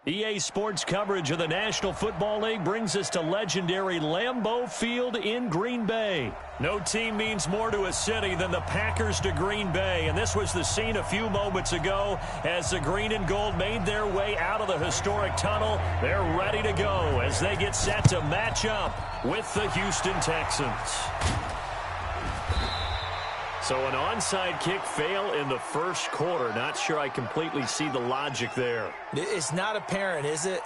EA Sports coverage of the National Football League brings us to legendary Lambeau Field in Green Bay. No team means more to a city than the Packers to Green Bay, and this was the scene a few moments ago as the green and gold made their way out of the historic tunnel. They're ready to go as they get set to match up with the Houston Texans. So an onside kick fail in the first quarter. Not sure I completely see the logic there. It's not apparent, is it?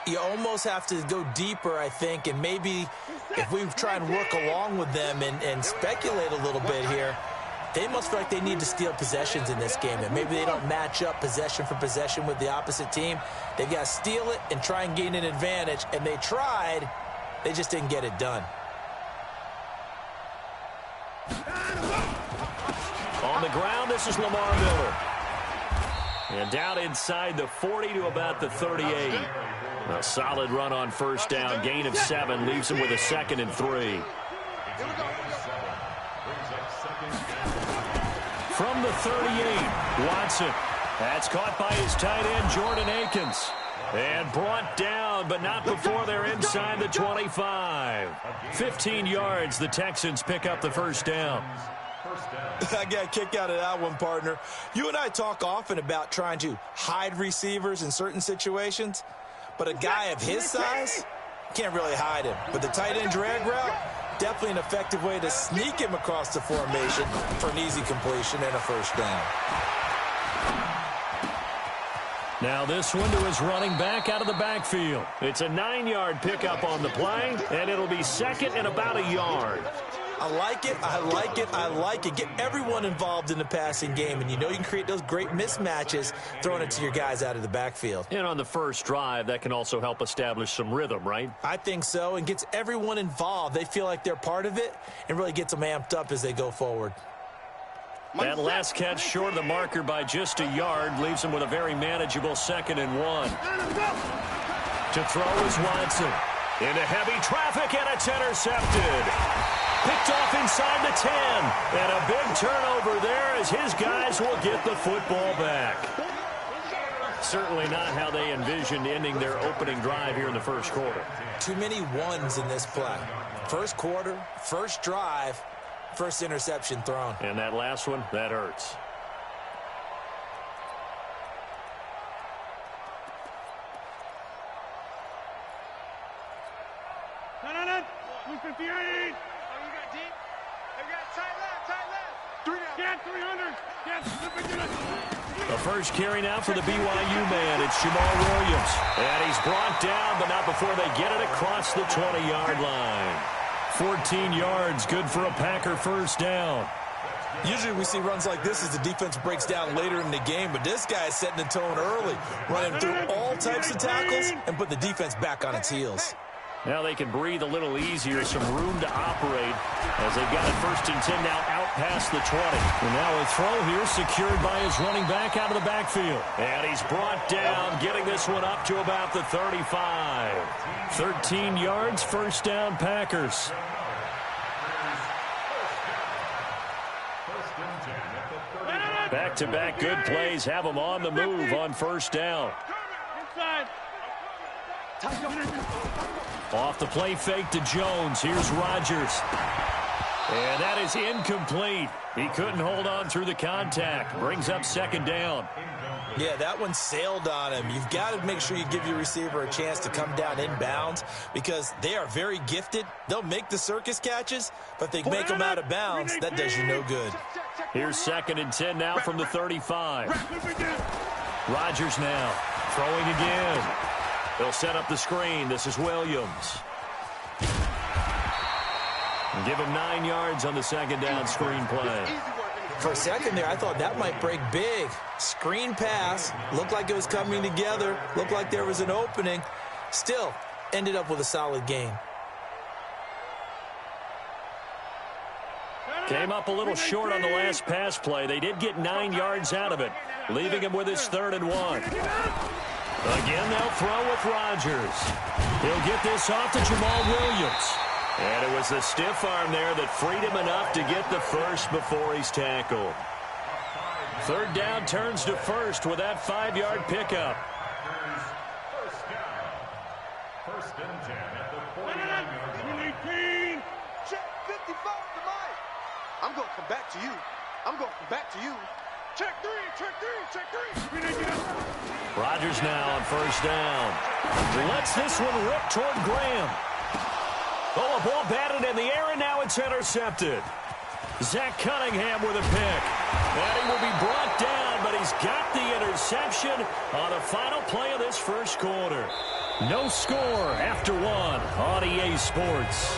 You almost have to go deeper, I think, and maybe if we try and work along with them and speculate a little bit here, they must feel like they need to steal possessions in this game, and maybe they don't match up possession for possession with the opposite team. They've got to steal it and try and gain an advantage, and they tried. They just didn't get it done. On the ground, this is Lamar Miller. And down inside the 40 to about the 38. A solid run on first down. Gain of 7 leaves him with a 2nd and 3. From the 38, Watson. That's caught by his tight end, Jordan Akins. And brought down, but not before they're inside the 25. 15 yards, the Texans pick up the first down. I got a kick out of that one, partner. You and I talk often about trying to hide receivers in certain situations, but a guy of his size can't really hide him. But the tight end drag route, definitely an effective way to sneak him across the formation for an easy completion and a first down. Now this one to his running back out of the backfield. It's a 9-yard pickup on the play, and it'll be 2nd and about a yard. I like it, I like it, I like it. Get everyone involved in the passing game, and you know you can create those great mismatches throwing it to your guys out of the backfield. And on the first drive, that can also help establish some rhythm, right? I think so, and gets everyone involved. They feel like they're part of it and really gets them amped up as they go forward. That last catch short of the marker by just a yard leaves him with a very manageable 2nd and 1. To throw is Watson. Into heavy traffic, and it's intercepted. Picked off inside the 10. And a big turnover there as his guys will get the football back. Certainly not how they envisioned ending their opening drive here in the first quarter. Too many ones in this play. First quarter, first drive, first interception thrown. And that last one, that hurts. No. 258. Get 300. The first carry now for the BYU man. It's Jamal Williams. And he's brought down, but not before they get it across the 20-yard line. 14 yards, good for a Packer first down. Usually we see runs like this as the defense breaks down later in the game, but this guy is setting the tone early, running through all types of tackles and put the defense back on its heels. Now they can breathe a little easier, some room to operate as they've got it 1st and 10 now out past the 20. And now a throw here secured by his running back out of the backfield. And he's brought down, getting this one up to about the 35. 13 yards, first down Packers. Back-to-back good plays have them on the move on first down. Off the play fake to Jones. Here's Rodgers. And that is incomplete. He couldn't hold on through the contact. Brings up 2nd down. Yeah, that one sailed on him. You've got to make sure you give your receiver a chance to come down inbounds because they are very gifted. They'll make the circus catches, but if they make them out of bounds, that does you no good. Here's 2nd and 10 now from the 35. Rodgers now throwing again. They'll set up the screen. This is Williams. And give him 9 yards on the 2nd down screen play. For a second there, I thought that might break big. Screen pass. Looked like it was coming together. Looked like there was an opening. Still, ended up with a solid gain. Came up a little short on the last pass play. They did get 9 yards out of it, leaving him with his 3rd and 1. Again, they'll throw with Rodgers. He'll get this off to Jamal Williams. And it was the stiff arm there that freed him enough to get the first before he's tackled. 3rd down turns to 1st with that 5-yard pickup. 18. Check 55 to Mike. I'm going to come back to you. I'm going to come back to you. Check three, check three, check three. Rodgers now on first down. Lets this one rip toward Graham. Oh, a ball batted in the air, and now it's intercepted. Zach Cunningham with a pick. And he will be brought down, but he's got the interception on the final play of this first quarter. No score after one on EA Sports.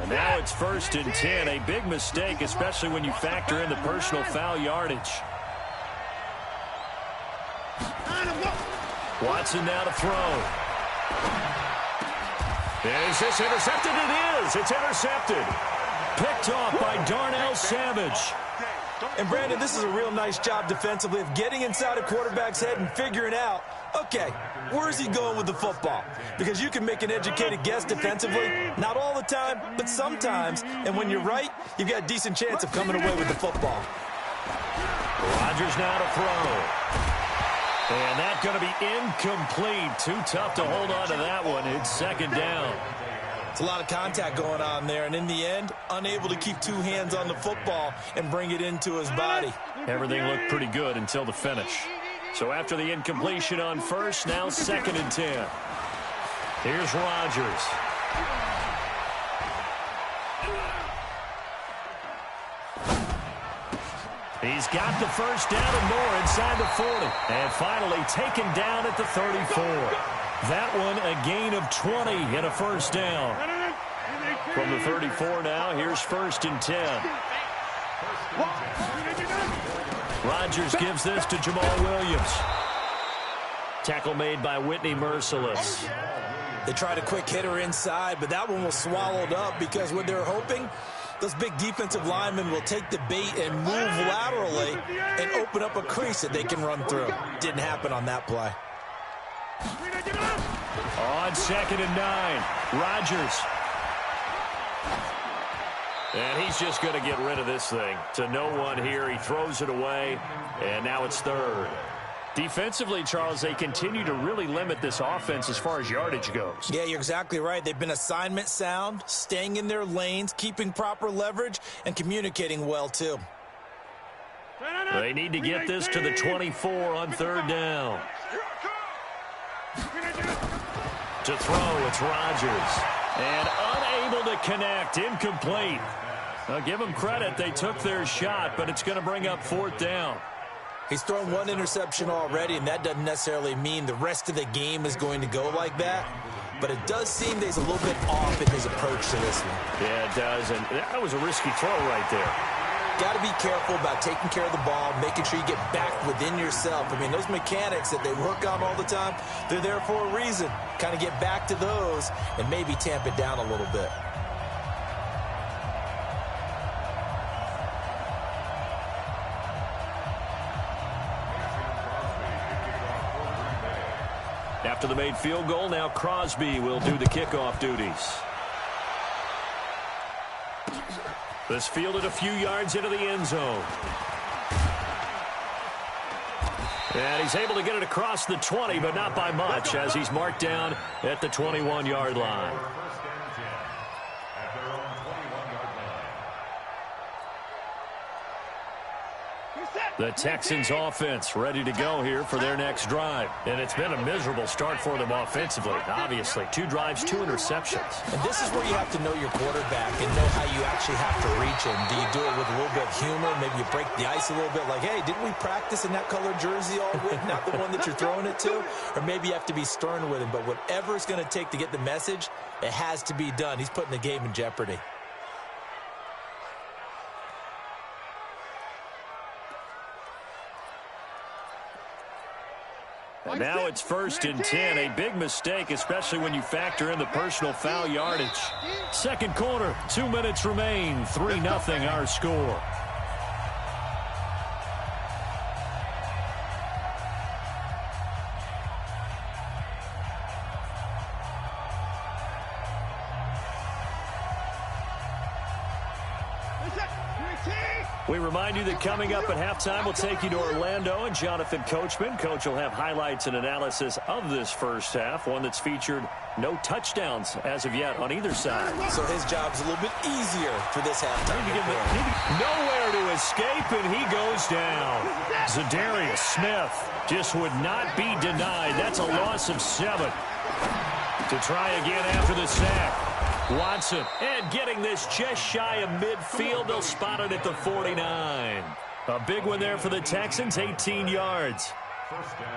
And now it's 1st and 10. A big mistake, especially when you factor in the personal foul yardage. Watson now to throw. Is this intercepted? It is. It's intercepted. Picked off by Darnell Savage. And, Brandon, this is a real nice job defensively of getting inside a quarterback's head and figuring out, okay, where's he going with the football? Because you can make an educated guess defensively, not all the time, but sometimes. And when you're right, you've got a decent chance of coming away with the football. Rodgers now to throw. And that's going to be incomplete. Too tough to hold on to that one. It's 2nd down. It's a lot of contact going on there, and in the end, unable to keep two hands on the football and bring it into his body. Everything looked pretty good until the finish. So after the incompletion on first, now 2nd and 10. Here's Rodgers. He's got the first down and more inside the 40. And finally taken down at the 34. That one a gain of 20 and a first down. From the 34 now, here's 1st and 10. Rodgers gives this to Jamal Williams. Tackle made by Whitney Merciless. They tried a quick hitter inside, but that one was swallowed up because what they're hoping, those big defensive linemen will take the bait and move laterally and open up a crease that they can run through. Didn't happen on that play. On 2nd and 9, Rodgers. And he's just going to get rid of this thing. To no one here. He throws it away, and now it's 3rd. Defensively, Charles, they continue to really limit this offense as far as yardage goes. Yeah, you're exactly right. They've been assignment sound, staying in their lanes, keeping proper leverage, and communicating well, too. They need to get this to the 24 on 3rd down. To throw, it's Rodgers. And unable to connect, incomplete. I'll give them credit. They took their shot, but it's going to bring up 4th down. He's thrown one interception already, and that doesn't necessarily mean the rest of the game is going to go like that. But it does seem that he's a little bit off in his approach to this one. Yeah, it does, and that was a risky throw right there. Got to be careful about taking care of the ball, making sure you get back within yourself. I mean, those mechanics that they work on all the time, they're there for a reason. Kind of get back to those and maybe tamp it down a little bit. After the made field goal, now Crosby will do the kickoff duties. This fielded a few yards into the end zone. And he's able to get it across the 20, but not by much, as he's marked down at the 21-yard line. The Texans offense ready to go here for their next drive. And it's been a miserable start for them offensively, obviously. 2 drives, 2 interceptions. And this is where you have to know your quarterback and know how you actually have to reach him. Do you do it with a little bit of humor? Maybe you break the ice a little bit like, hey, didn't we practice in that colored jersey all week? Not the one that you're throwing it to? Or maybe you have to be stern with him. But whatever it's going to take to get the message, it has to be done. He's putting the game in jeopardy. And now it's 1st and 10. A big mistake, especially when you factor in the personal foul yardage. Second quarter, 2 minutes remain. 3-0 our score. We remind you that coming up at halftime, we'll take you to Orlando and Jonathan Coachman. Coach will have highlights and analysis of this first half, one that's featured no touchdowns as of yet on either side. So his job's a little bit easier for this halftime. Nowhere to escape, and he goes down. Zadarius Smith just would not be denied. That's a loss of 7. To try again after the sack. Watson, and getting this just shy of midfield. They'll spot it at the 49. A big one there for the Texans, 18 yards.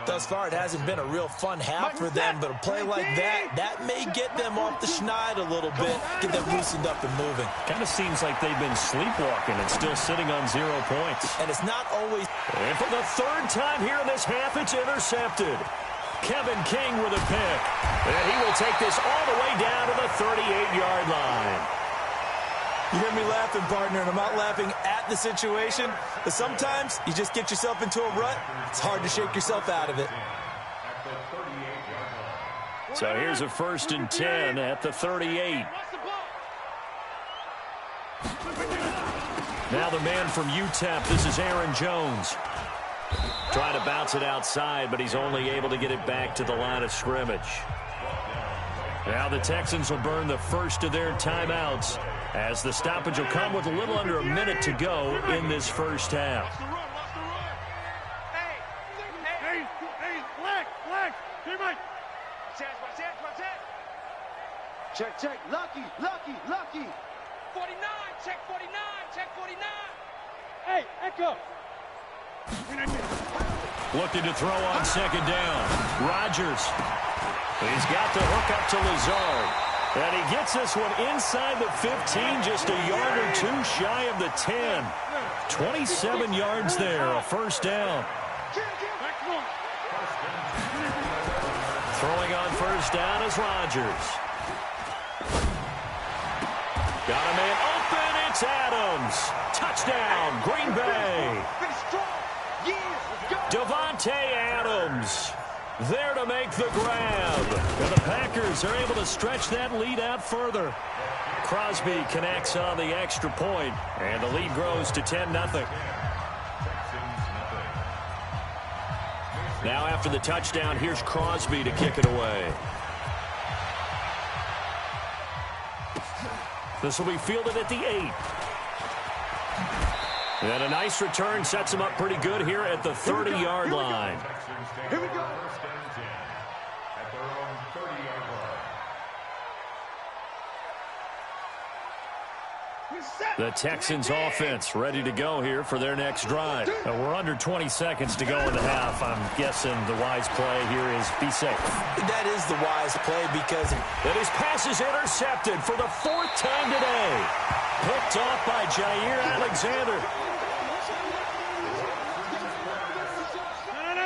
Thus far, it hasn't been a real fun half for them, but a play like that may get them off the schneid a little bit, get them loosened up and moving. Kind of seems like they've been sleepwalking and still sitting on 0 points. And it's not always... And for the 3rd time here in this half, it's intercepted. Kevin King with a pick. And he will take this all the way down to the 38-yard line. You hear me laughing, partner, and I'm not laughing at the situation, but sometimes you just get yourself into a rut. It's hard to shake yourself out of it. So here's a 1st and 10 at the 38. Now the man from UTEP, this is Aaron Jones. Trying to bounce it outside, but he's only able to get it back to the line of scrimmage. Now the Texans will burn the first of their timeouts as the stoppage will come with a little under a minute to go in this first half. Check. Lucky. 49, check 49, check 49. Hey, Echo. Looking to throw on 2nd down. Rodgers. He's got the hook up to Lazard. And he gets this one inside the 15, just a yard or 2 shy of the 10. 27 yards there, a 1st down. Throwing on 1st down is Rodgers. Got a man open, it's Adams. Touchdown, Green Bay. Devontae Adams there to make the grab. And the Packers are able to stretch that lead out further. Crosby connects on the extra point, and the lead grows to 10-0. Now after the touchdown, here's Crosby to kick it away. This will be fielded at the 8. And a nice return sets him up pretty good here at the 30-yard line. Here we go. The Texans offense ready to go here for their next drive. We're under 20 seconds to go in the half. I'm guessing the wise play here is be safe. That is the wise play because... And his pass is intercepted for the 4th time today. Picked off by Jair Alexander.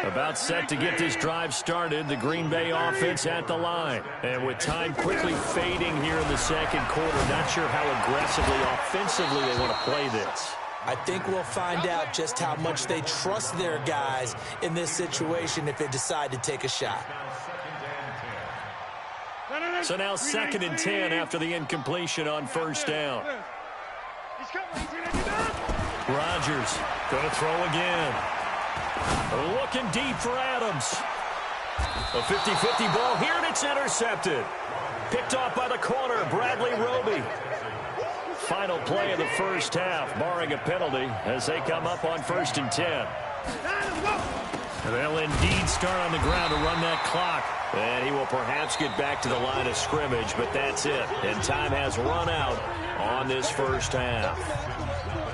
About set to get this drive started, the Green Bay offense at the line. And with time quickly fading here in the 2nd quarter, not sure how aggressively, offensively they want to play this. I think we'll find out just how much they trust their guys in this situation if they decide to take a shot. So now 2nd and 10 after the incompletion on 1st down. Rodgers going to throw again. Looking deep for Adams. A 50-50 ball here, and it's intercepted. Picked off by the corner, Bradley Roby. Final play of the first half, barring a penalty, as they come up on 1st and 10. And they'll indeed start on the ground to run that clock. And he will perhaps get back to the line of scrimmage, but that's it. And time has run out on this first half.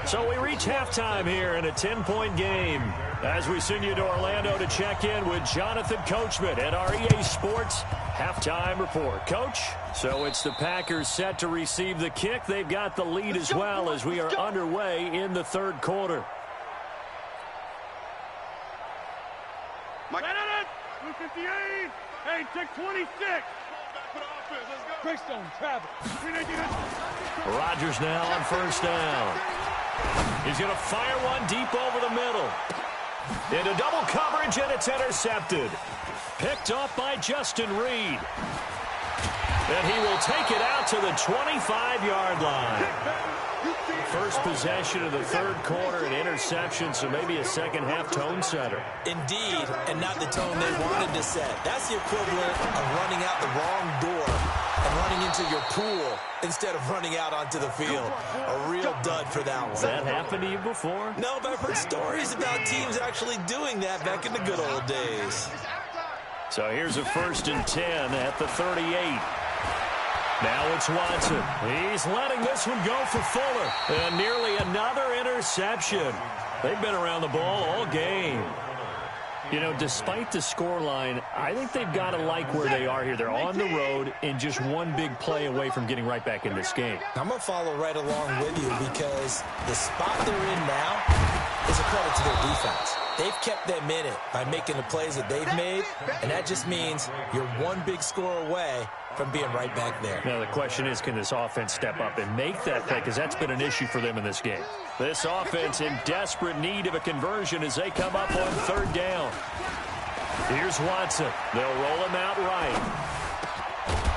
So we reach halftime here in a 10-point game as we send you to Orlando to check in with Jonathan Coachman at our EA Sports Halftime Report. Coach, so it's the Packers set to receive the kick. They've got the lead as well as we are underway in the 3rd quarter. Blue 58. Hey, check 26. Greystone, travel. Rodgers now on 1st down. He's going to fire one deep over the middle. Into double coverage, and it's intercepted. Picked off by Justin Reed. And he will take it out to the 25-yard line. First possession of the third quarter, an interception, so maybe a second-half tone setter. Indeed, and not the tone they wanted to set. That's the equivalent of running out the wrong door and running into your pool instead of running out onto the field. A real dud for that one. Has that happened to you before? No, but I've heard stories about teams actually doing that back in the good old days. So here's a 1st and 10 at the 38. Now it's Watson. He's letting this one go for Fuller. And nearly another interception. They've been around the ball all game. You know, despite the scoreline, I think they've got to like where they are here. They're on the road and just one big play away from getting right back in this game. I'm going to follow right along with you because the spot they're in now is a credit to their defense. They've kept them in it by making the plays that they've made, and that just means you're one big score away from being right back there. Now, the question is, can this offense step up and make that play? Because that's been an issue for them in this game. This offense in desperate need of a conversion as they come up on 3rd down. Here's Watson. They'll roll him out right.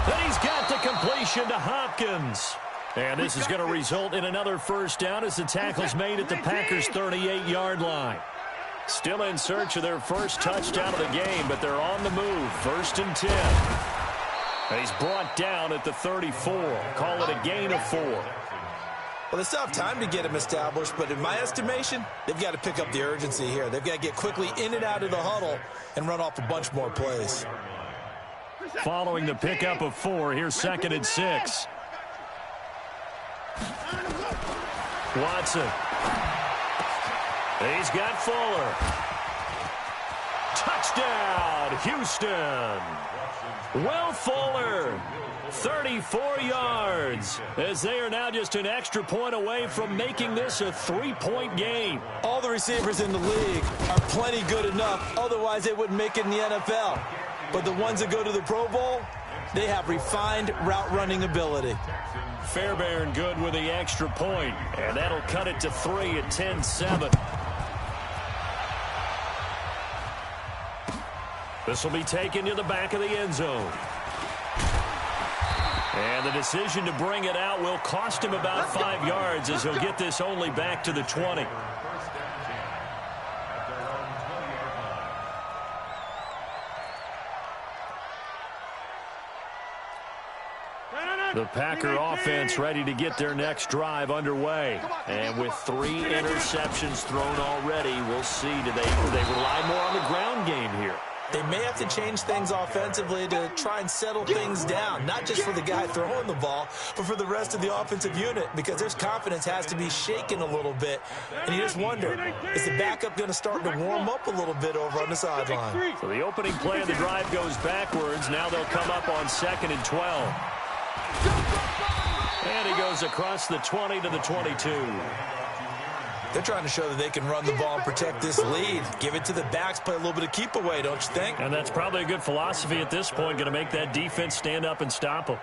Then he's got the completion to Hopkins. And this is going to result in another 1st down as the tackle's made at the Packers' 38-yard line. Still in search of their first touchdown of the game, but they're on the move. 1st and 10. And he's brought down at the 34. Call it a gain of 4. Well, they still have time to get him established, but in my estimation, they've got to pick up the urgency here. They've got to get quickly in and out of the huddle and run off a bunch more plays. Following the pickup of 4, here's 2nd and 6. Watson. He's got Fuller. Touchdown, Houston. Will Fuller, 34 yards, as they are now just an extra point away from making this a 3-point game. All the receivers in the league are plenty good enough, otherwise they wouldn't make it in the NFL. But the ones that go to the Pro Bowl, they have refined route running ability. Fairbairn good with the extra point, and that'll cut it to 3 at 10-7. This will be taken to the back of the end zone. And the decision to bring it out will cost him about 5 yards as he'll get this only back to the 20. The Packer offense ready to get their next drive underway. And with 3 interceptions thrown already, we'll see. Do they rely more on the ground game here? They may have to change things offensively to try and settle things down, not just for the guy throwing the ball, but for the rest of the offensive unit, because their confidence has to be shaken a little bit. And you just wonder, is the backup going to start to warm up a little bit over on the sideline? So the opening play of the drive goes backwards. Now they'll come up on 2nd and 12. And he goes across the 20 to the 22. They're trying to show that they can run the ball and protect this lead. Give it to the backs, play a little bit of keep away, don't you think? And that's probably a good philosophy at this point, going to make that defense stand up and stop them.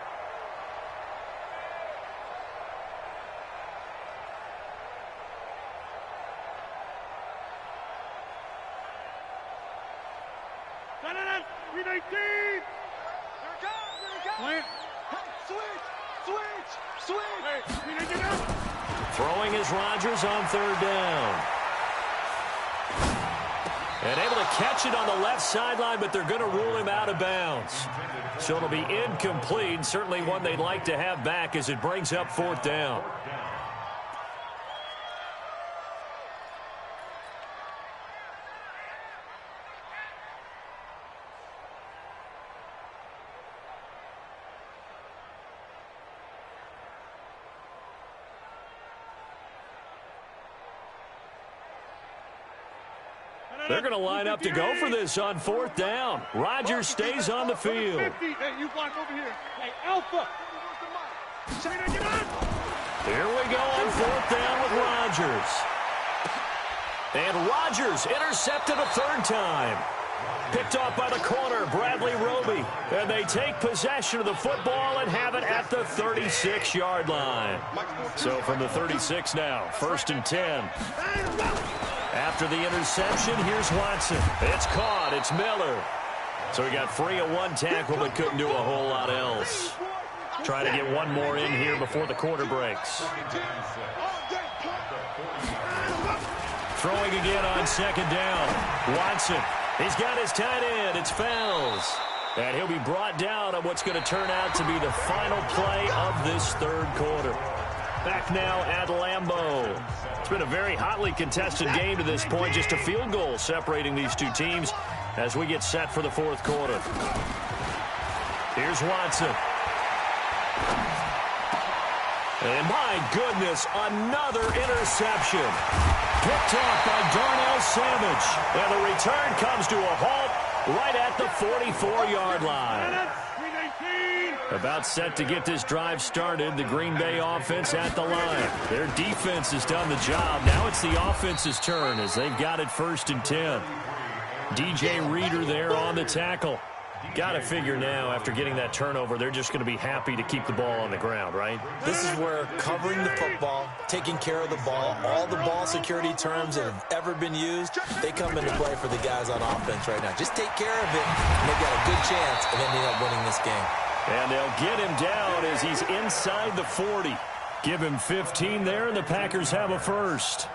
Throwing is Rodgers on 3rd down. And able to catch it on the left sideline, but they're going to rule him out of bounds. So it'll be incomplete. Certainly one they'd like to have back as it brings up 4th down. They're going to line up to go for this on 4th down. Rodgers stays on the field. Hey, you block over here. Hey, Alpha. Here we go on 4th down with Rodgers. And Rodgers intercepted a 3rd time. Picked off by the corner, Bradley Roby. And they take possession of the football and have it at the 36-yard line. So from the 36 now, 1st and 10. After the interception, here's Watson. It's caught. It's Miller. So he got free of 1 tackle but couldn't do a whole lot else. Trying to get one more in here before the quarter breaks. Throwing again on second down. Watson, he's got his tight end. It's Fells. And he'll be brought down on what's going to turn out to be the final play of this third quarter. Back now at Lambeau. It's been a very hotly contested game to this point. Just a field goal separating these two teams as we get set for the fourth quarter. Here's Watson. And my goodness, another interception. Picked off by Darnell Savage. And the return comes to a halt right at the 44-yard line. About set to get this drive started. The Green Bay offense at the line. Their defense has done the job. Now it's the offense's turn as they've got it 1st and 10. DJ Reader there on the tackle. Got to figure now, after getting that turnover, they're just going to be happy to keep the ball on the ground, right? This is where covering the football, taking care of the ball, all the ball security terms that have ever been used, they come into play for the guys on offense right now. Just take care of it, and they've got a good chance of ending up winning this game. And they'll get him down as he's inside the 40. Give him 15 there, and the Packers have a first.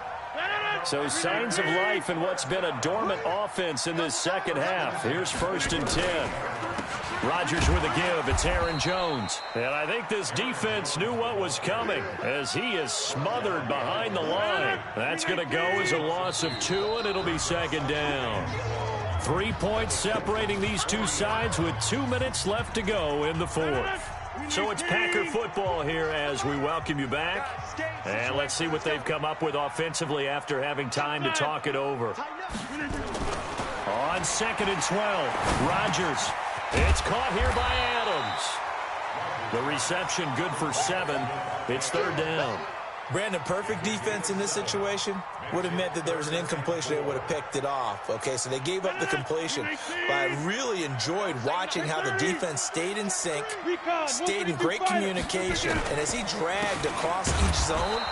So signs of life in what's been a dormant offense in this second half. Here's 1st and 10. Rodgers with a give. It's Aaron Jones. And I think this defense knew what was coming as he is smothered behind the line. That's going to go as a loss of 2, and it'll be 2nd down. 3 points separating these two sides with 2 minutes left to go in the fourth. So it's Packer football here as we welcome you back. And let's see what they've come up with offensively after having time to talk it over. On 2nd and 12, Rodgers. It's caught here by Adams. The reception good for 7. It's 3rd down. Brandon, perfect defense in this situation would have meant that there was an incompletion. They would have picked it off. Okay, so they gave up the completion. But I really enjoyed watching how the defense stayed in sync, stayed in great communication. And as he dragged across each zone,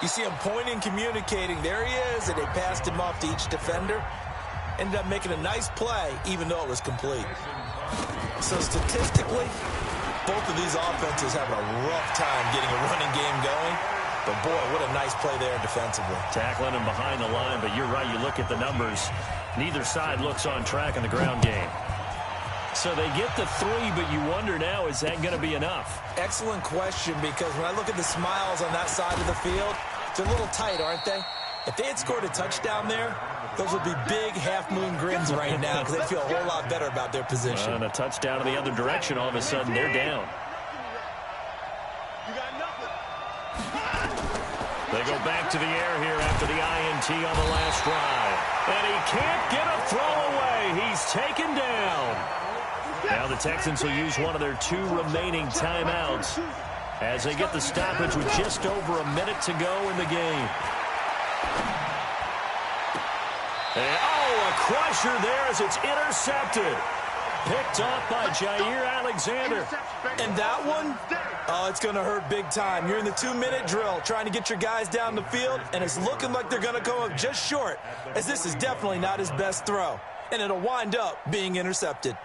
you see him pointing, communicating. There he is, and they passed him off to each defender. Ended up making a nice play, even though it was complete. So statistically, both of these offenses having a rough time getting a running game going. But, boy, what a nice play there defensively. Tackling him behind the line, but you're right. You look at the numbers. Neither side looks on track in the ground game. So they get the 3, but you wonder now, is that going to be enough? Excellent question, because when I look at the smiles on that side of the field, they're a little tight, aren't they? If they had scored a touchdown there, those would be big half-moon grins right now because they feel a whole lot better about their position. And a touchdown in the other direction, all of a sudden they're down. They go back to the air here after the INT on the last drive. And he can't get a throw away. He's taken down. Now the Texans will use one of their 2 remaining timeouts as they get the stoppage with just over a minute to go in the game. And, a crusher there as it's intercepted. Picked off by Jair Alexander. And that one, it's going to hurt big time. You're in the 2-minute drill trying to get your guys down the field, and it's looking like they're going to come up just short, as this is definitely not his best throw. And it'll wind up being intercepted.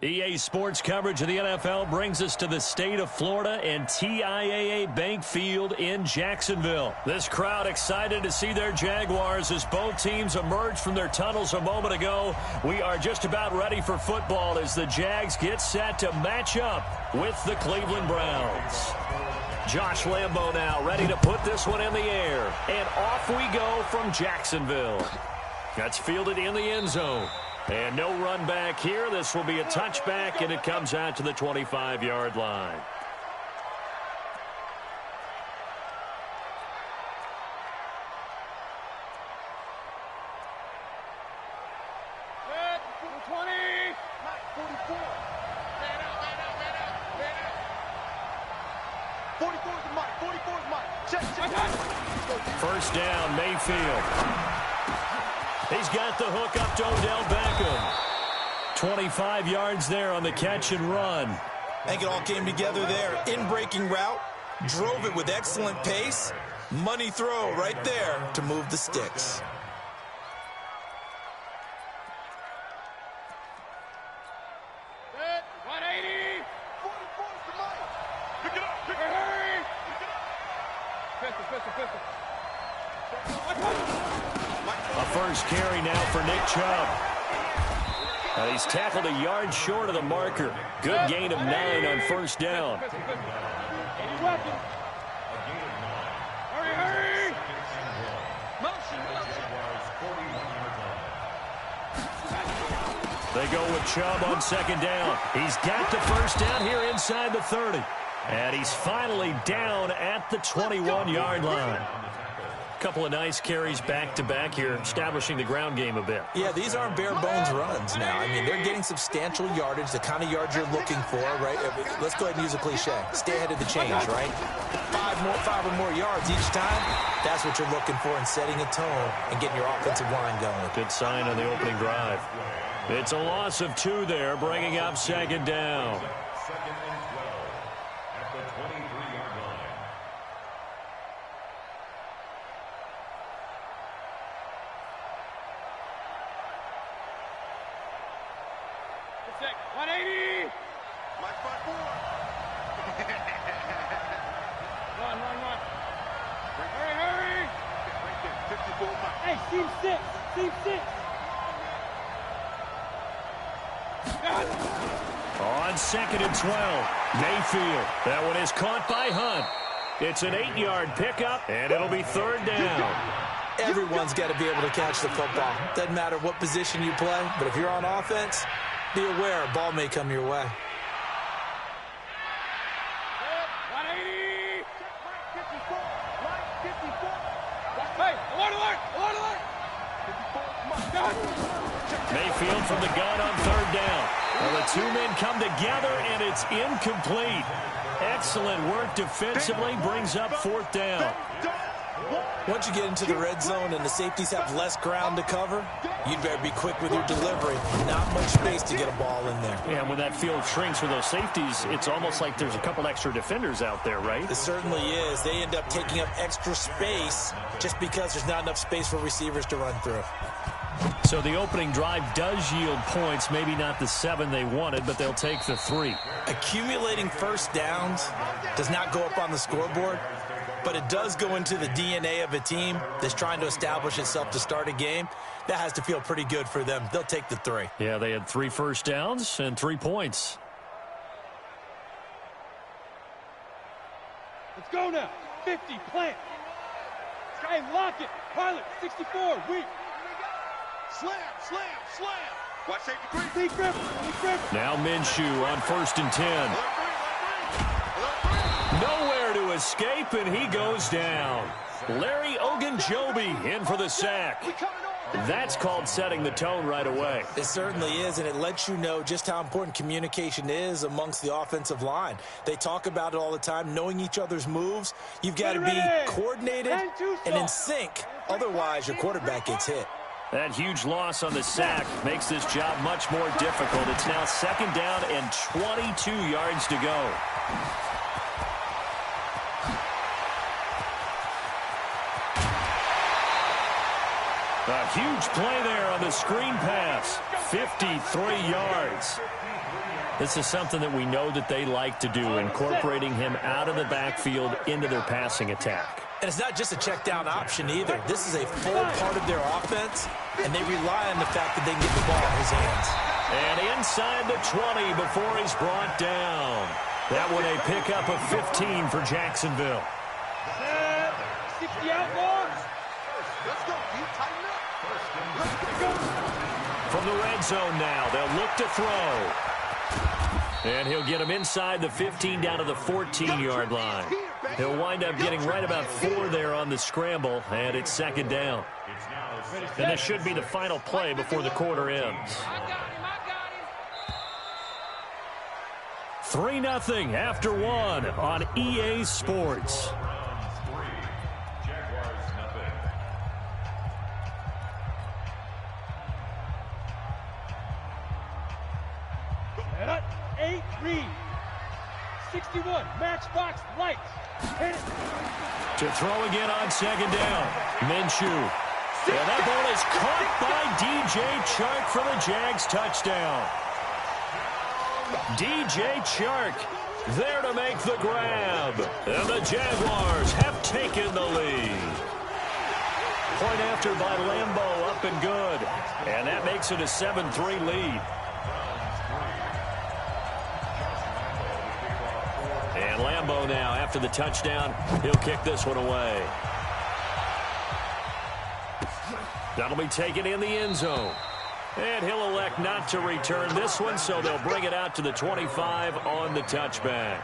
EA Sports coverage of the NFL brings us to the state of Florida and TIAA Bank Field in Jacksonville. This crowd excited to see their Jaguars as both teams emerged from their tunnels a moment ago. We are just about ready for football as the Jags get set to match up with the Cleveland Browns. Josh Lambo now ready to put this one in the air. And off we go from Jacksonville. That's fielded in the end zone. And no run back here. This will be a touchback, and it comes out to the 25-yard line. Set, 20, 44. 44 is mine. 44 is mine. Check. First down, Mayfield. He's got the hook up to Odell Beckham. 25 yards there on the catch and run. I think it all came together there. In-breaking route, drove it with excellent pace. Money throw right there to move the sticks. Set, 180. 44 is mine. Pick it up. Hurry. Pistol. A first carry now for Nick Chubb. He's tackled a yard short of the marker. Good gain of 9 on first down. Any weapon. Hurry. Motion. They go with Chubb on second down. He's got the first down here inside the 30. And he's finally down at the 21-yard line. Couple of nice carries back-to-back here, establishing the ground game a bit. Yeah, these aren't bare-bones runs now. I mean, they're getting substantial yardage, the kind of yards you're looking for, right? Let's go ahead and use a cliche. Stay ahead of the change, right? Five or more yards each time. That's what you're looking for in setting a tone and getting your offensive line going. Good sign on the opening drive. It's a loss of 2 there, bringing up second down. Second and 12 at the 23-yard line. Check, 180. Mike 5-4. Run. Hurry. Right there. 54 Mike. Hey, team 6. On second and 12, Mayfield. That one is caught by Hunt. It's an 8-yard pickup, and it'll be third down. Everyone's got to be able to catch the football. Doesn't matter what position you play, but if you're on offense, be aware a ball may come your way. 180. Hey, alert. Mayfield from the gun on third down. Well, the 2 men come together, and it's incomplete. Excellent work defensively, brings up fourth down. Once you get into the red zone and the safeties have less ground to cover, you'd better be quick with your delivery. Not much space to get a ball in there. Yeah, when that field shrinks for those safeties, it's almost like there's a couple extra defenders out there, right? It certainly is. They end up taking up extra space just because there's not enough space for receivers to run through. So the opening drive does yield points, maybe not the 7 they wanted, but they'll take the 3. Accumulating first downs does not go up on the scoreboard, but it does go into the DNA of a team that's trying to establish itself to start a game. That has to feel pretty good for them. They'll take the 3. Yeah, they had 3 first downs and 3 points. Let's go now. 50, plant. Hey, lock it. Pilot, 64, weak. Slam. Watch safety 3. Deep grip. Now Minshew on first and 10. Nowhere to escape, and he goes down. Larry Ogunjobi in for the sack. That's called setting the tone right away. It certainly is, and it lets you know just how important communication is amongst the offensive line. They talk about it all the time, knowing each other's moves. You've got to be coordinated and in sync. Otherwise, your quarterback gets hit. That huge loss on the sack makes this job much more difficult. It's now second down and 22 yards to go. A huge play there on the screen pass. 53 yards. This is something that we know that they like to do, incorporating him out of the backfield into their passing attack. And it's not just a check down option either. This is a full part of their offense, and they rely on the fact that they can get the ball in his hands. And inside the 20 before he's brought down. That one a pickup of 15 for Jacksonville. 60 outlaws. Let's go, D. Tighten up. Let's go. From the red zone now, they'll look to throw. And he'll get him inside the 15 down to the 14-yard line. He'll wind up getting right about 4 there on the scramble, and it's second down. And this should be the final play before the quarter ends. 3-0 after 1 on EA Sports. And up, 8 read. 61, matchbox lights. Hit it. To throw again on second down. Minshew. And that ball is caught by DJ Chark for the Jags touchdown. DJ Chark there to make the grab. And the Jaguars have taken the lead. Point after by Lambeau, up and good. And that makes it a 7-3 lead. And Lambeau now, after the touchdown, he'll kick this one away. That'll be taken in the end zone. And he'll elect not to return this one, so they'll bring it out to the 25 on the touchback.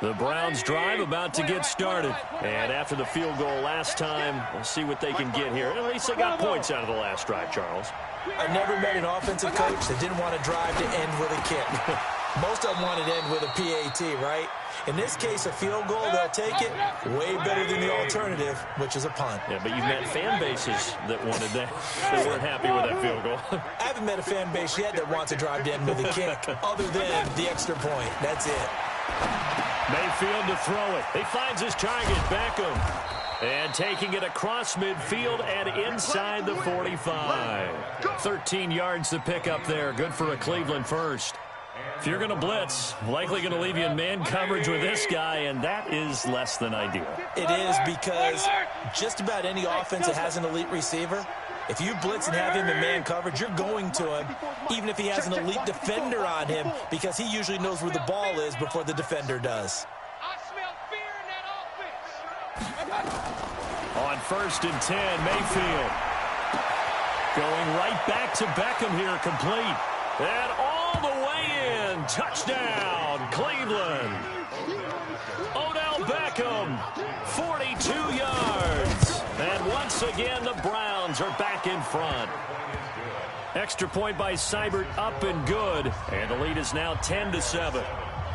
The Browns drive about to get started. And after the field goal last time, we'll see what they can get here. At least they got points out of the last drive, Charles. I've never met an offensive coach that didn't want to drive to end with a kick. Most of them want to end with a PAT, right? In this case, a field goal, they'll take it way better than the alternative, which is a punt. Yeah, but you've met fan bases that wanted that. They weren't happy with that field goal. I haven't met a fan base yet that wants to drive to end with a kick, other than the extra point. That's it. Mayfield to throw it. He finds his target, Beckham. And taking it across midfield and inside the 45. 13 yards to pick up there. Good for a Cleveland first. If you're going to blitz, likely going to leave you in man coverage with this guy, and that is less than ideal. It is, because just about any offense that has an elite receiver, if you blitz and have him in man coverage, you're going to him, even if he has an elite defender on him, because he usually knows where the ball is before the defender does. I smell fear in that offense. On 1st and 10, Mayfield. Going right back to Beckham here, complete. And all the way in. Touchdown, Cleveland. Odell Beckham, 42 yards. And once again, the Browns are back in front. Extra point by Seibert, up and good. And the lead is now 10-7.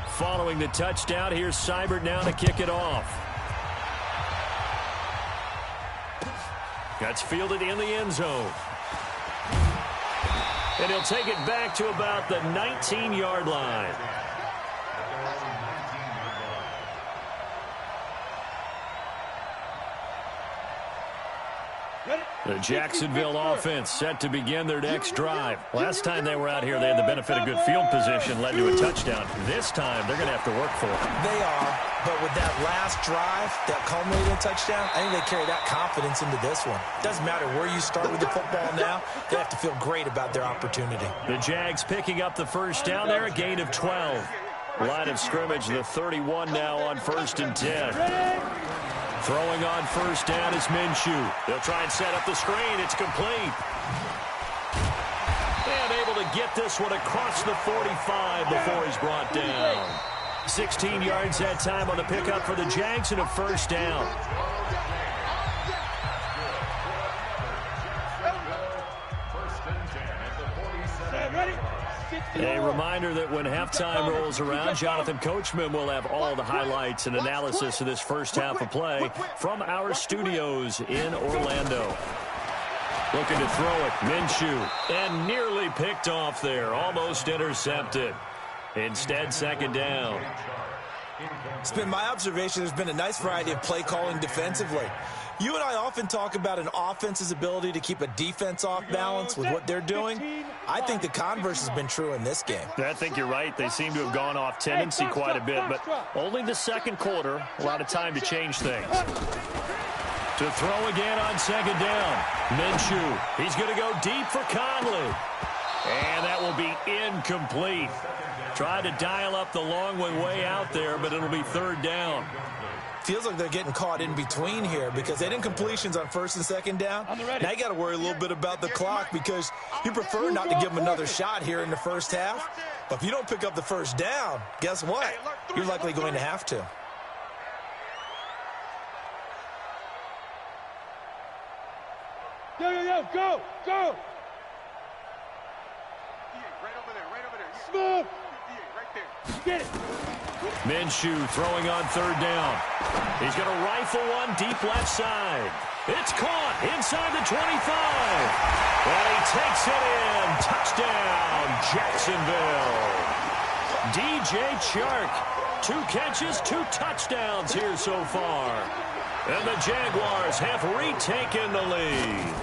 Following the touchdown, here's Seibert now to kick it off. That's fielded in the end zone. And he'll take it back to about the 19-yard line. The Jacksonville offense set to begin their next drive. Last time they were out here, they had the benefit of good field position, led to a touchdown. This time, they're going to have to work for it. They are, but with that last drive, that culminating touchdown, I think they carry that confidence into this one. Doesn't matter where you start with the football now, they have to feel great about their opportunity. The Jags picking up the first down there, a gain of 12. Line of scrimmage, the 31 now on 1st and 10. Throwing on first down is Minshew. They'll try and set up the screen. It's complete. And able to get this one across the 45 before he's brought down. 16 yards that time on the pickup for the Jags and a first down. A reminder that when halftime rolls around, Jonathan Coachman will have all the highlights and analysis of this first half of play from our studios in Orlando. Looking to throw it, Minshew, and nearly picked off there, almost intercepted. Instead, second down. It's been my observation there's been a nice variety of play calling defensively. You and I often talk about an offense's ability to keep a defense off balance with what they're doing. I think the converse has been true in this game. I think you're right. They seem to have gone off tendency quite a bit, but only the second quarter. A lot of time to change things. To throw again on second down. Minshew. He's going to go deep for Conley. And that will be incomplete. Tried to dial up the long one way out there, but it'll be third down. Feels like they're getting caught in between here because they didn't completions on first and second down. Now you got to worry a little bit about the clock because you prefer not to give them another shot here in the first half. But if you don't pick up the first down, guess what? You're likely going to have to. Yo, go! Right over there. Smooth! Right there. Get it! Minshew throwing on third down. He's going to rifle one deep left side. It's caught inside the 25. And he takes it in. Touchdown, Jacksonville. DJ Chark. 2 catches, 2 touchdowns here so far. And the Jaguars have retaken the lead.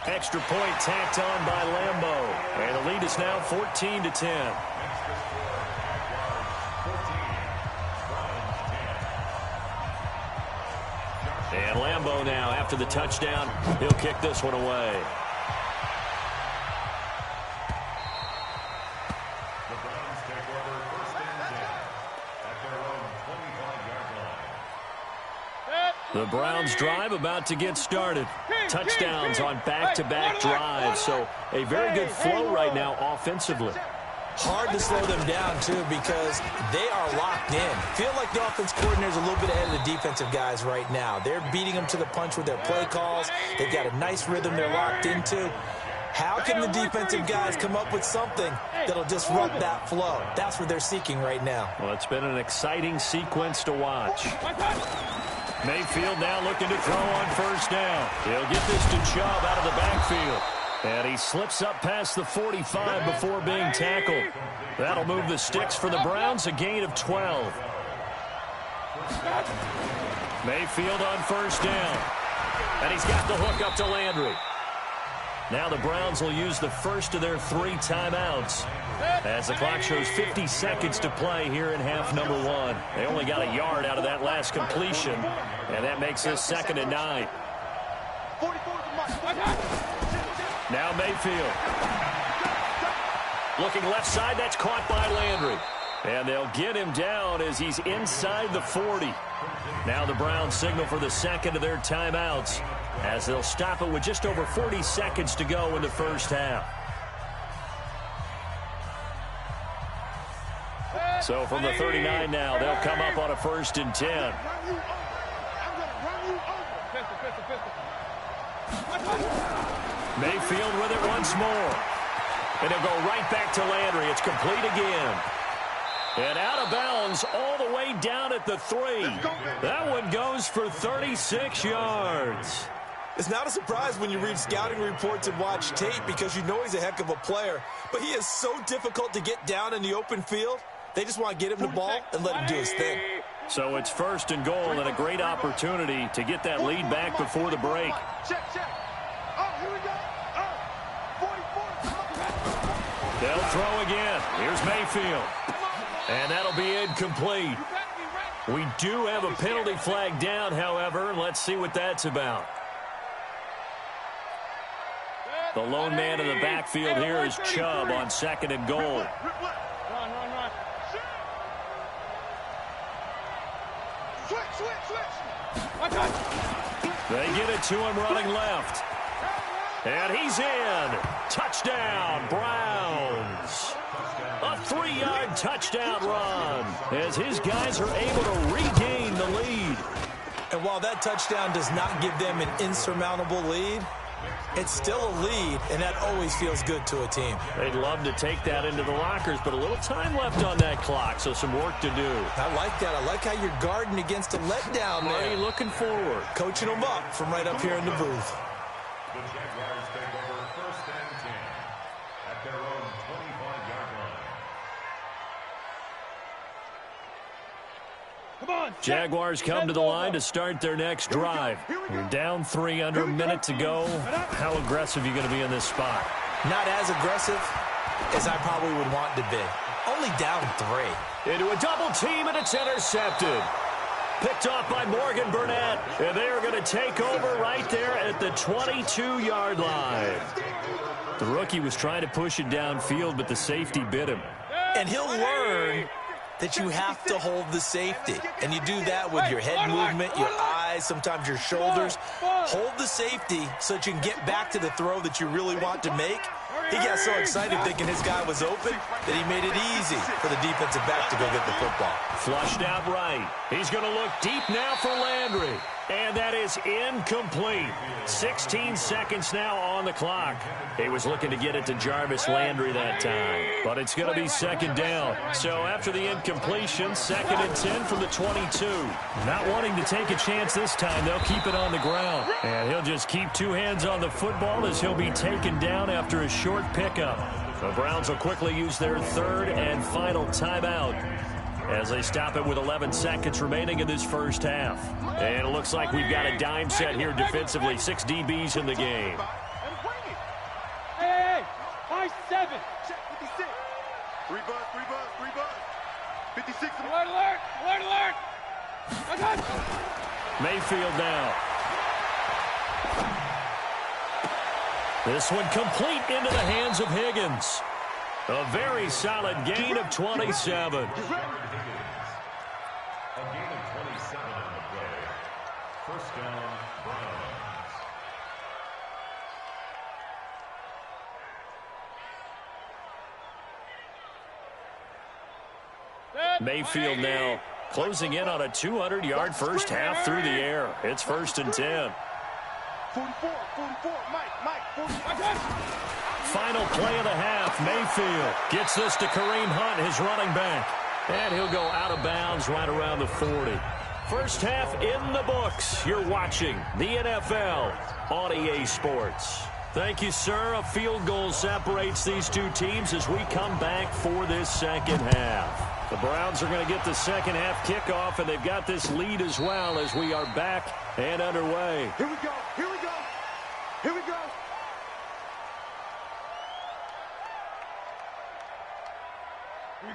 Extra point tacked on by Lambeau. And the lead is now 14-10. And Lambeau now, after the touchdown, he'll kick this one away. The Browns take over first and 10 at their own 25-yard line. The Browns drive about to get started. Touchdowns on back-to-back drives, so a very good flow right now offensively. Hard to slow them down, too, because they are locked in. Feel like the offense coordinator's a little bit ahead of the defensive guys right now. They're beating them to the punch with their play calls. They've got a nice rhythm they're locked into. How can the defensive guys come up with something that'll disrupt that flow? That's what they're seeking right now. Well, it's been an exciting sequence to watch. Mayfield now looking to throw on first down. He'll get this to Chubb out of the backfield. And he slips up past the 45 before being tackled. That'll move the sticks for the Browns, a gain of 12. Mayfield on first down. And he's got the hook up to Landry. Now the Browns will use the first of their 3 timeouts as the clock shows 50 seconds to play here in half number 1. They only got a yard out of that last completion, and that makes this 2nd and 9. Now Mayfield. Looking left side, that's caught by Landry. And they'll get him down as he's inside the 40. Now the Browns signal for the second of their timeouts as they'll stop it with just over 40 seconds to go in the first half. So from the 39 now, they'll come up on a 1st and 10. Mayfield with it once more. And he'll go right back to Landry. It's complete again. And out of bounds all the way down at the 3. That one goes for 36 yards. It's not a surprise when you read scouting reports and watch tape because you know he's a heck of a player. But he is so difficult to get down in the open field. They just want to get him the ball and let him do his thing. So it's 1st and goal and a great opportunity to get that lead back before the break. Check. Oh, here we go. They'll throw again. Here's Mayfield. And that'll be incomplete. We do have a penalty flag down, however. Let's see what that's about. The lone man in the backfield here is Chubb on 2nd and goal. Run. Switch. They get it to him running left. And he's in. Touchdown, Browns. A 3-yard touchdown run as his guys are able to regain the lead. And while that touchdown does not give them an insurmountable lead, it's still a lead, and that always feels good to a team. They'd love to take that into the lockers, but a little time left on that clock, so some work to do. I like that. I like how you're guarding against a letdown there. Marty looking forward. Coaching them up from right up here in the booth. The Jaguars take over 1st and 10 at their own 25-yard line. Jaguars come to the line to start their next drive. You're down 3 under a minute to go. How aggressive are you going to be in this spot? Not as aggressive as I probably would want to be. Only down 3. Into a double team, and it's intercepted. Picked off by Morgan Burnett. And they are going to take over right there at the 22-yard line. The rookie was trying to push it downfield, but the safety bit him. And he'll learn that you have to hold the safety. And you do that with your head movement, your eyes, sometimes your shoulders. Hold the safety so that you can get back to the throw that you really want to make. He got so excited thinking his guy was open that he made it easy for the defensive back to go get the football. Flushed out right. He's going to look deep now for Landry. And that is incomplete. 16 seconds now on the clock. He was looking to get it to Jarvis Landry that time. But it's going to be second down. So after the incompletion, 2nd and 10 from the 22. Not wanting to take a chance this time, they'll keep it on the ground. And he'll just keep 2 hands on the football as he'll be taken down after a short pickup. The Browns will quickly use their 3rd and final timeout as they stop it with 11 seconds remaining in this first half. And it looks like we've got a dime set here defensively. 6 DBs in the game. Hey, high 7. Check 56. 3 buzz, 3 buzz, 3 buzz. 56. Alert, alert, alert, alert. I got you. Mayfield now. This one complete into the hands of Higgins. A very solid gain of 27. A gain of 27 in the play. First down, Browns. Mayfield now closing in on a 200-yard first half through the air. It's 1st and 10. 44, 44, Mike, 44. Final play of the half. Mayfield gets this to Kareem Hunt, his running back. And he'll go out of bounds right around the 40. First half in the books. You're watching the NFL on EA Sports. Thank you, sir. A field goal separates these 2 teams as we come back for this second half. The Browns are going to get the second half kickoff, and they've got this lead as well as we are back and underway. Here we go, here we go, here we go.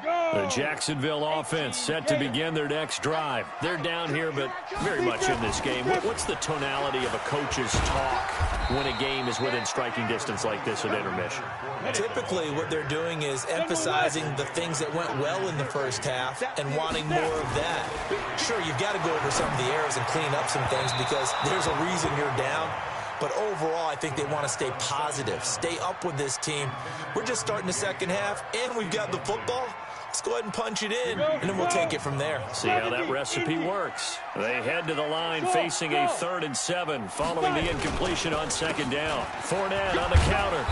The Jacksonville offense set to begin their next drive. They're down here, but very much in this game. What's the tonality of a coach's talk when a game is within striking distance like this at intermission? Typically, what they're doing is emphasizing the things that went well in the first half and wanting more of that. Sure, you've got to go over some of the errors and clean up some things because there's a reason you're down. But overall, I think they want to stay positive, stay up with this team. We're just starting the second half, and we've got the football. Let's go ahead and punch it in, and then we'll take it from there. See how that recipe works. They head to the line facing a 3rd and 7 following the incompletion on 2nd down. Fournette on the counter.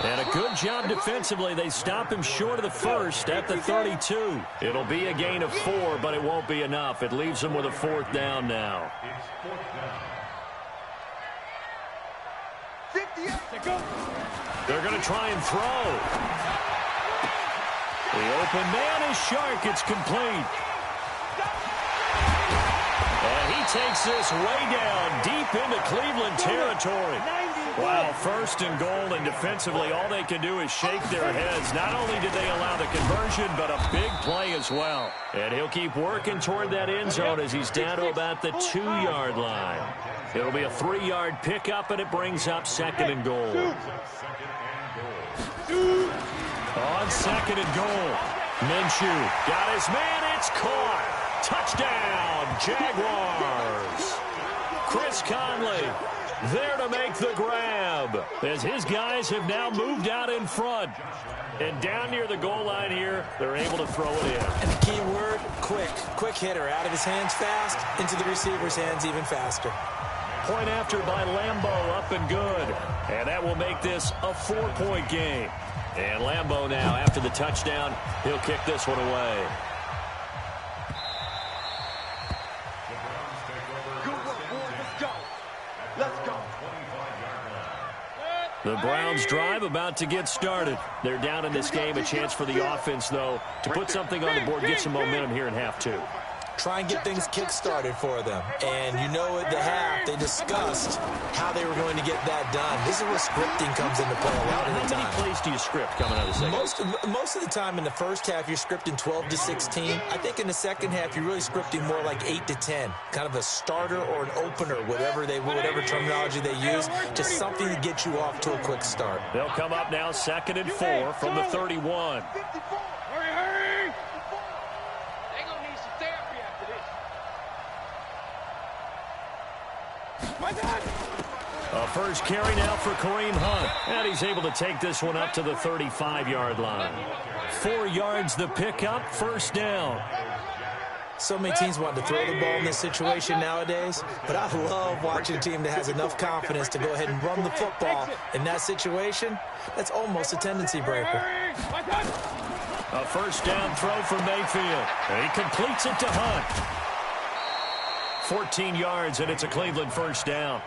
And a good job defensively. They stop him short of the first at the 32. It'll be a gain of 4, but it won't be enough. It leaves them with a 4th down now. It's 4th down. 58. They're going to try and throw. The open man is Shark. It's complete. And he takes this way down deep into Cleveland territory. Wow, 1st and goal, and defensively all they can do is shake their heads. Not only did they allow the conversion, but a big play as well. And he'll keep working toward that end zone as he's down to about the 2-yard line. It'll be a 3-yard pickup, and it brings up 2nd and goal. On 2nd and goal, Minshew got his man. It's caught. Touchdown, Jaguars. Chris Conley there to make the grab as his guys have now moved out in front. And down near the goal line here, they're able to throw it in. And the key word, quick. Quick hitter. Out of his hands fast, into the receiver's hands even faster. Point after by Lambeau, up and good. And that will make this a 4-point game. And Lambeau now, after the touchdown, he'll kick this one away. The Browns drive about to get started. They're down in this game. A chance for the offense, though, to put something on the board, get some momentum here in half 2. try and get things kick-started for them. And you know at the half, they discussed how they were going to get that done. This is where scripting comes into play a lot of the time. How many plays do you script coming out of the second? Most of the time in the first half, you're scripting 12 to 16. I think in the second half, you're really scripting more like 8 to 10. Kind of a starter or an opener, whatever terminology they use, just something to get you off to a quick start. They'll come up now 2nd and 4 from the 31. Hurry! They're going to need some therapy after this. My God! A first carry now for Kareem Hunt. And he's able to take this one up to the 35-yard line. 4 yards the pickup, first down. So many teams want to throw the ball in this situation nowadays, but I love watching a team that has enough confidence to go ahead and run the football. In that situation, that's almost a tendency breaker. A first down throw for Mayfield. And he completes it to Hunt. 14 yards, and it's a Cleveland first down.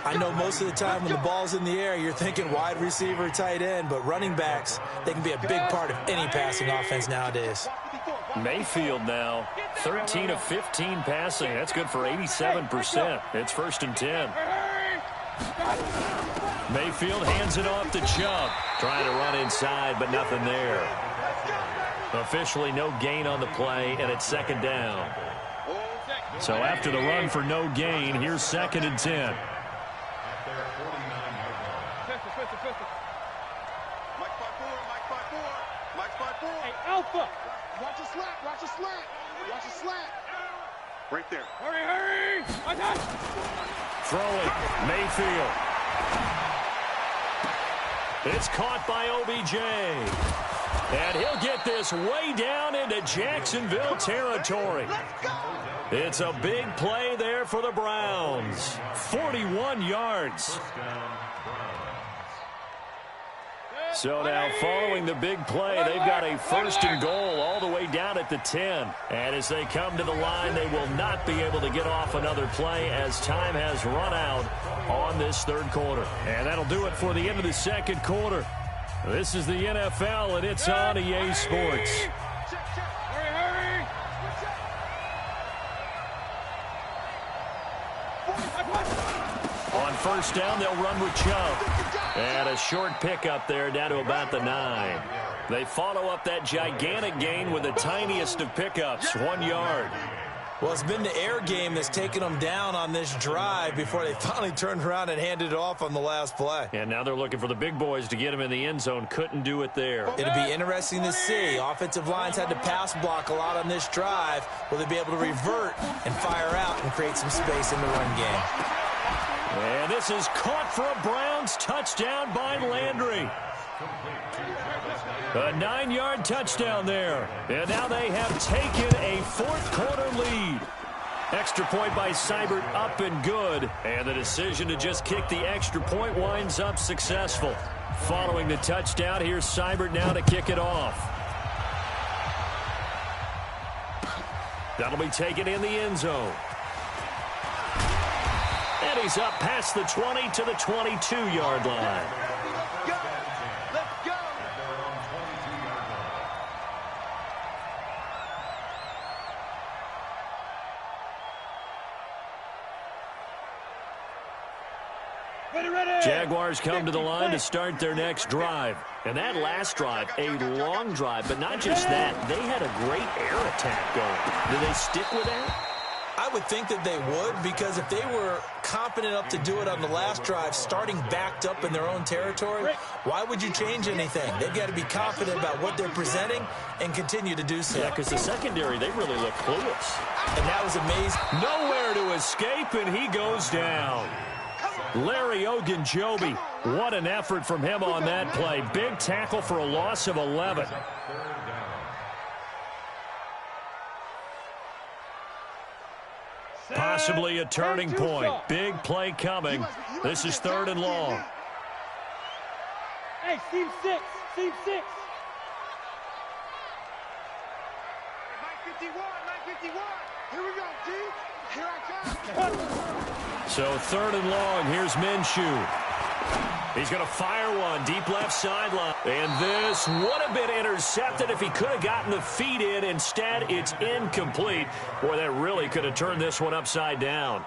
I know most of the time when the ball's in the air, you're thinking wide receiver, tight end, but running backs, they can be a big part of any passing offense nowadays. Mayfield now, 13 of 15 passing. That's good for 87%. It's 1st and 10. Mayfield hands it off to Chubb. Trying to run inside, but nothing there. Officially no gain on the play, and it's 2nd down. So after the run for no gain, here's 2nd and 10. Hey, Alpha! Watch a slant, watch a slant, watch a slant. Right there. Hurry! Throwing, Mayfield. It's caught by OBJ. And he'll get this way down into Jacksonville territory. It's a big play there for the Browns. 41 yards. So now following the big play, they've got a 1st and goal all the way down at the 10. And as they come to the line, they will not be able to get off another play as time has run out on this 3rd quarter. And that'll do it for the end of the 2nd quarter. This is the NFL, and it's on EA Sports. Hurry! On first down, they'll run with Chubb. And a short pickup there down to about the 9. They follow up that gigantic gain with the tiniest of pickups, 1 yard. Well, it's been the air game that's taken them down on this drive before they finally turned around and handed it off on the last play. And now they're looking for the big boys to get him in the end zone. Couldn't do it there. It'll be interesting to see. Offensive lines had to pass block a lot on this drive. Will they be able to revert and fire out and create some space in the run game? And this is caught for a Browns touchdown by Landry. A 9-yard touchdown there. And now they have taken a 4th quarter lead. Extra point by Seibert up and good. And the decision to just kick the extra point winds up successful. Following the touchdown, here's Seibert now to kick it off. That'll be taken in the end zone. And he's up past the 20 to the 22-yard line. Jaguars come to the line to start their next drive. And that last drive, a long drive, but not just that. They had a great air attack going. Do they stick with that? I would think that they would, because if they were confident enough to do it on the last drive, starting backed up in their own territory, why would you change anything? They've got to be confident about what they're presenting and continue to do so. Yeah, because the secondary, they really look clueless. And that was amazing. Nowhere to escape, and he goes down. Larry Ogunjobi, what an effort from him on that play. Big tackle for a loss of 11. Possibly a turning point. Big play coming. This is 3rd and long. Hey, seam 6. Seam 6. 951. Here we go, G. Here I come. So 3rd and long. Here's Minshew. He's going to fire one deep left sideline. And this would have been intercepted if he could have gotten the feet in. Instead, it's incomplete. Boy, that really could have turned this one upside down.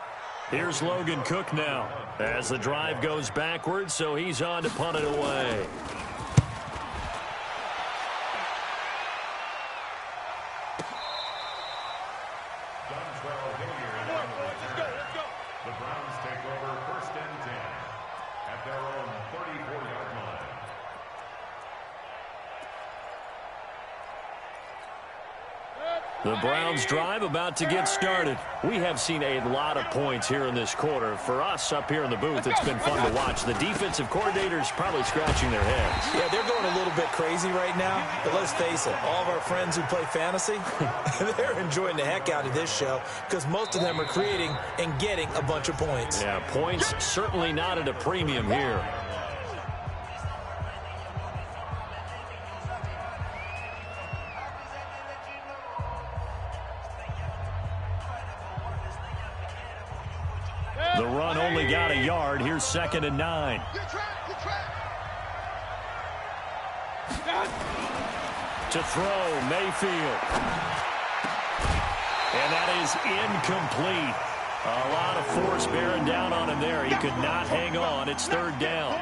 Here's Logan Cook now as the drive goes backwards, so he's on to punt it away. The Browns take over 1st and 10 at their own 34-yard line. The Browns drive about to get started. We have seen a lot of points here in this quarter. For us up here in the booth, it's been fun to watch. The defensive coordinators probably scratching their heads. Yeah, they're going a little bit crazy right now. But let's face it, all of our friends who play fantasy, they're enjoying the heck out of this show because most of them are creating and getting a bunch of points. Yeah, points certainly not at a premium here. The run only got a yard. Here's 2nd and 9. To throw, Mayfield. And that is incomplete. A lot of force bearing down on him there. He could not hang on. It's 3rd down.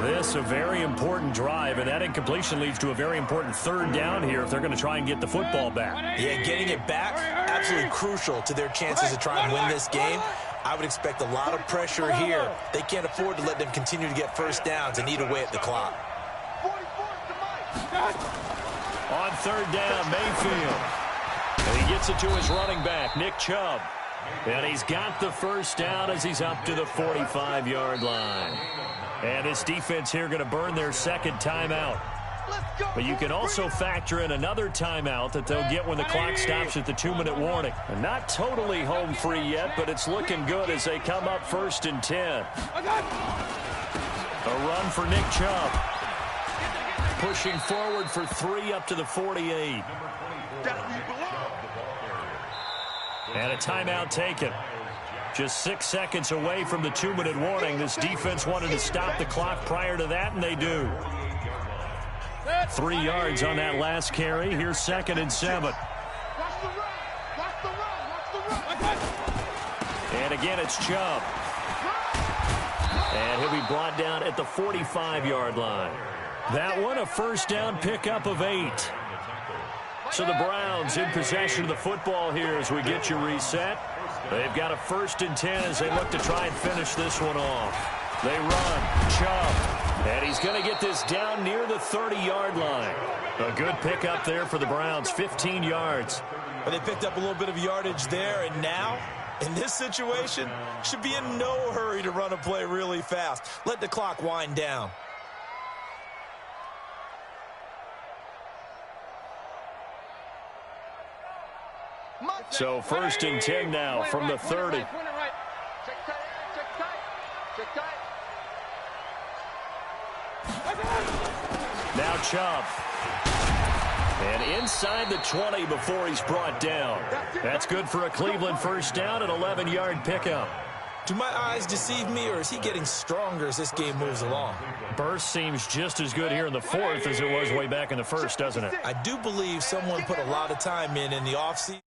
This a very important drive, and that incompletion leads to a very important 3rd down here if they're going to try and get the football back. Yeah, getting it back, absolutely crucial to their chances to try and win this game. I would expect a lot of pressure here. They can't afford to let them continue to get first downs and eat away at the clock. On 3rd down, Mayfield. And he gets it to his running back, Nick Chubb. And he's got the first down as he's up to the 45-yard line. And this defense here going to burn their 2nd timeout. But you can also factor in another timeout that they'll get when the clock stops at the 2-minute warning. And not totally home free yet, but it's looking good as they come up 1st and 10. A run for Nick Chubb. Pushing forward for 3 up to the 48. And a timeout taken. Just 6 seconds away from the 2-minute warning. This defense wanted to stop the clock prior to that, and they do. 3 yards on that last carry. Here's 2nd and 7. And again, it's Chubb. And he'll be brought down at the 45-yard line. That one, a first down pickup of 8. So the Browns in possession of the football here as we get you reset. They've got a 1st and 10 as they look to try and finish this one off. They run. Chubb. And he's going to get this down near the 30-yard line. A good pickup there for the Browns, 15 yards. But they picked up a little bit of yardage there, and now, in this situation, should be in no hurry to run a play really fast. Let the clock wind down. So 1st and 10 now from the 30. Now Chubb. And inside the 20 before he's brought down. That's good for a Cleveland first down, an 11-yard pickup. Do my eyes deceive me, or is he getting stronger as this game moves along? Burst seems just as good here in the 4th as it was way back in the 1st, doesn't it? I do believe someone put a lot of time in the offseason.